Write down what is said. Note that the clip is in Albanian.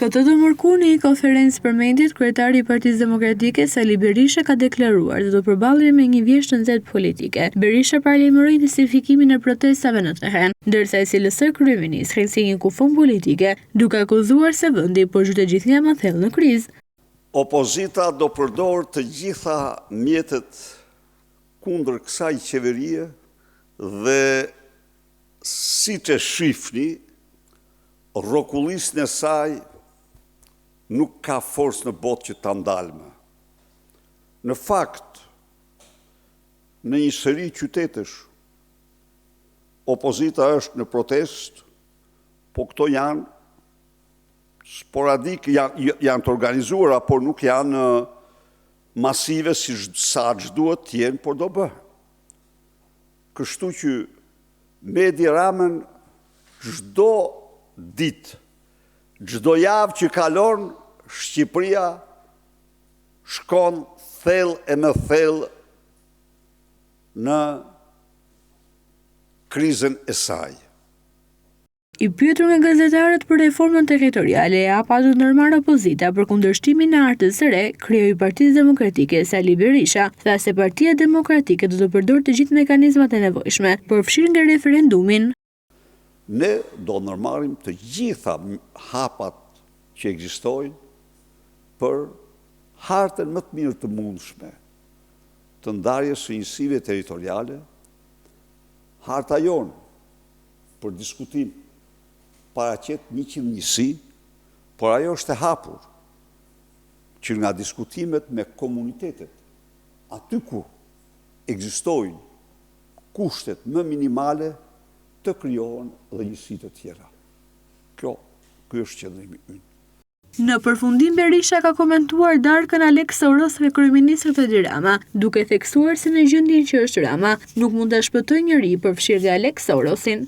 Këtë të mërkur në një konferencë përmendjet, kryetari i Partisë Demokratike Sali Berisha ka deklaruar se do të përballet me një vjeshtë nxehtësie politike. Berisha paralajmëroi intensifikimin e protestave në terren, ndërsa SLS kryeministri si një kufon politike, duke akuzuar se vendi po zhytet gjithnjë më thellë në krizë. Opozita do përdor të gjitha mjetet kundër kësaj qeverie dhe siç e shifni, rrokullisjen e saj nuk ka forcë në botë që ta ndalme. Në fakt, në një seri qytetesh, opozita është në protest, po këto janë sporadik, janë të organizuara, por nuk janë masive si sa duhet të jenë, por do bëhen. Kështu që me Edi Ramën çdo ditë, çdo javë që kalon, Shqipëria shkon thellë e më thellë në krizën e saj. I pyetur nga gazetarët për reformën territoriale e apatur ndërmarr opozita për kundërshtimin e artës së re, kryeu i Partisë Demokratike Sali Berisha tha se Partia Demokratike do të përdorë të gjithë mekanizmat e nevojshme, përfshirë nga referendumin. Ne do ndërmarrim të gjitha hapat që ekzistojnë për hartën më të mirë të mundshme të ndarjes së njësive territoriale, harta jonë për diskutim paraqet 100 njësi, por ajo është e hapur që nga diskutimet me komunitetet, aty ku ekzistojnë kushtet më minimale, të krijohen dhe njësi të tjera. Ky është qëllimi ynë. Në përfundim Berisha ka komentuar darkën Alex Soros dhe kryeministrit Edi Rama, duke theksuar se në gjendjen që është Rama, nuk mund ta shpëtojë njëri përfshirë Alex Sorosin.